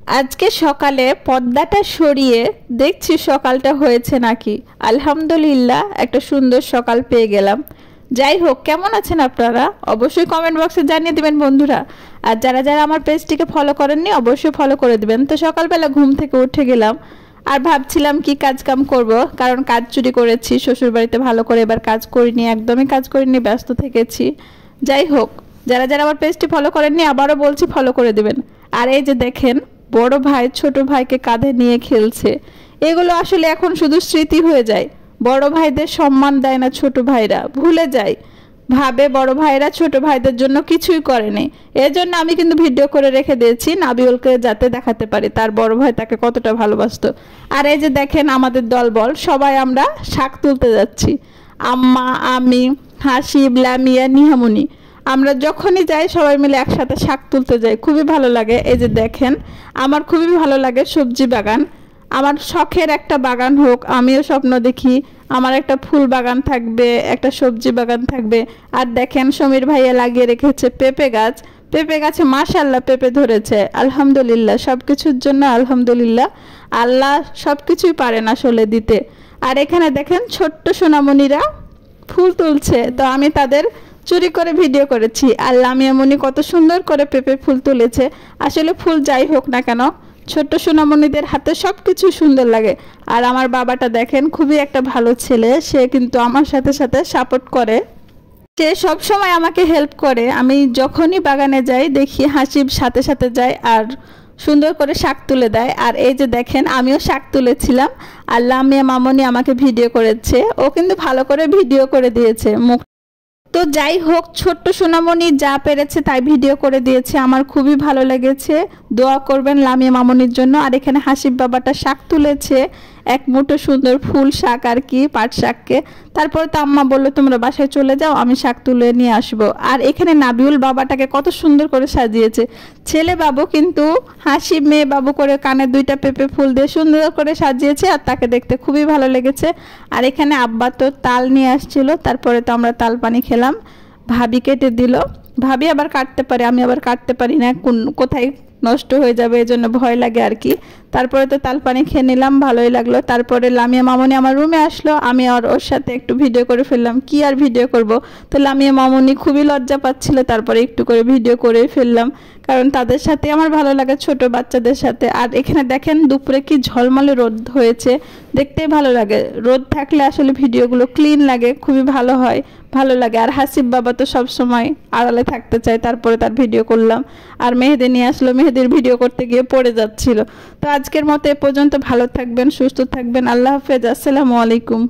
আজকে সকালে পর্দাটা সরিয়ে দেখছি সকালটা হয়েছে নাকি। আলহামদুলিল্লাহ, একটা সুন্দর সকাল পেয়ে গেলাম। যাই হোক, কেমন আছেন আপনারা অবশ্যই কমেন্ট বক্সে জানিয়ে দিবেন বন্ধুরা। আর যারা যারা আমার পেজটিকে ফলো করেননি অবশ্যই ফলো করে দিবেন। তো সকালবেলা ঘুম থেকে উঠে গেলাম আর ভাবছিলাম কি কাজ কাম করব, কারণ কাজ চুরি করেছি শ্বশুরবাড়িতে, ভালো করে এবার কাজ করিনি, একদমই কাজ করিনি, ব্যস্ত থেকেছি। যাই হোক, যারা যারা আমার পেজটি ফলো করেননি আবারও বলছি ফলো করে দিবেন। আর এই যে দেখেন, বড় ভাই ছোট ভাইকে কাঁধে নিয়ে খেলছে। এগুলো আসলে এখন শুধু স্মৃতি হয়ে যায়। বড় ভাইদের সম্মান দেয় না ছোট ভাইরা, ভুলে যায়, ভাবে বড় ভাইরা ছোট ভাইদের জন্য কিছুই করেনি। এজন্য আমি কিন্তু ভিডিও করে রেখে দিয়েছি নাবিউলকে, যাতে দেখাতে পারি তার বড় ভাই তাকে কতটা ভালোবাসতো। আর এই যে দেখেন, আমাদের দলবল সবাই আমরা শাক তুলতে যাচ্ছি। আম্মা, আমি, হাসিব, লামিয়া, নিহামুনি, আমরা যখনই যাই সবাই মিলে একসাথে শাক তুলতে যাই, খুবই ভালো লাগে। এই যে দেখেন, আমার খুবই ভালো লাগে সবজি বাগান। আমার শখের একটা বাগান হোক, আমিও স্বপ্ন দেখি আমার একটা ফুল বাগান থাকবে, একটা সবজি বাগান থাকবে। আর দেখেন, সমীর ভাইয়া লাগিয়ে রেখেছে পেঁপে গাছ। পেঁপে গাছে মাশাআল্লাহ পেঁপে ধরেছে। আলহামদুলিল্লাহ, সব কিছুর জন্য আলহামদুলিল্লাহ। আল্লাহ সব কিছুই পারেন আসলে দিতে। আর এখানে দেখেন ছোট্ট সোনামণিরা ফুল তুলছে, তো আমি তাদের চুরি করে ভিডিও করেছি। আর লামিয়া মনি কত সুন্দর করে পেঁপে ফুল তুলেছে। আসলে ফুল যাই হোক না কেন, ছোট্ট সোনামণিদের হাতে সব কিছু সুন্দর লাগে। আর আমার বাবাটা দেখেন, খুবই একটা ভালো ছেলে, সে কিন্তু আমার সাথে সাথে সাপোর্ট করে, সে সব সময় আমাকে হেল্প করে। আমি যখনই বাগানে যাই দেখি হাসিব সাথে সাথে যায় আর সুন্দর করে শাক তুলে দেয়। আর এই যে দেখেন, আমিও শাক তুলেছিলাম আর লামিয়া মামনি আমাকে ভিডিও করেছে, ও কিন্তু ভালো করে ভিডিও করে দিয়েছে মুখ। তো যাই হোক, ছোট্ট সোনামণি যা পেরেছে তাই ভিডিও করে দিয়েছে, আমার খুবই ভালো লেগেছে। দোয়া করবেন লামিয়া মামনির জন্য। আর এখানে হাসিব বাবাটা শাক তুলেছে, এক মুঠো সুন্দর ফুল শাক আর কি, পাট শাককে। তারপর তো আম্মা বললো তোমরা বাসায় চলে যাও, আমি শাক তুলে নিয়ে আসবো। আর এখানে নাবিউল বাবাটাকে কত সুন্দর করে সাজিয়েছে, ছেলে বাবু কিন্তু হাসিব মেয়ে বাবু করে কানে দুইটা পেঁপে ফুল দিয়ে সুন্দর করে সাজিয়েছে, আর তাকে দেখতে খুবই ভালো লেগেছে। আর এখানে আব্বা তো তাল নিয়ে আসছিল, তারপরে তো আমরা তাল পানি খেলাম। ভাবি কেটে দিল, ভাবি আবার কাটতে পারে, আমি আবার কাটতে পারি না, কোথায় নষ্ট হয়ে যাবে এজন্য ভয় লাগে আর কি। তারপরে তো তাল পানি খেয়ে নিলাম, ভালোই লাগলো। তারপরে লামিয়া মামনি আমার রুমে আসলো, আমি আর ওর সাথে একটু ভিডিও করে ফেললাম। কি আর ভিডিও করব, তো লামিয়া মামনি খুবই লজ্জা পাচ্ছিল, তারপরে একটু করে ভিডিও করে ফেললাম, কারণ তাদের সাথে আমার ভালো লাগে, ছোট বাচ্চাদের সাথে। আর এখানে দেখেন দুপুরে কি ঝলমলে রোদ হয়েছে, দেখতেই ভালো লাগে। রোদ থাকলে আসলে ভিডিওগুলো ক্লিন লাগে, খুবই ভালো হয়, ভালো লাগে। আর হাসিব বাবা তো সব সময় আড়ালে থাকতে চায়, তারপরে তার ভিডিও করলাম। আর মেহেদি নিয়ে আসলো, মেহেদির ভিডিও করতে গিয়ে পড়ে যাচ্ছিল। তো আজকের মতো এ পর্যন্ত, ভালো থাকবেন, সুস্থ থাকবেন, আল্লাহ হাফেজ, আসসালামু আলাইকুম।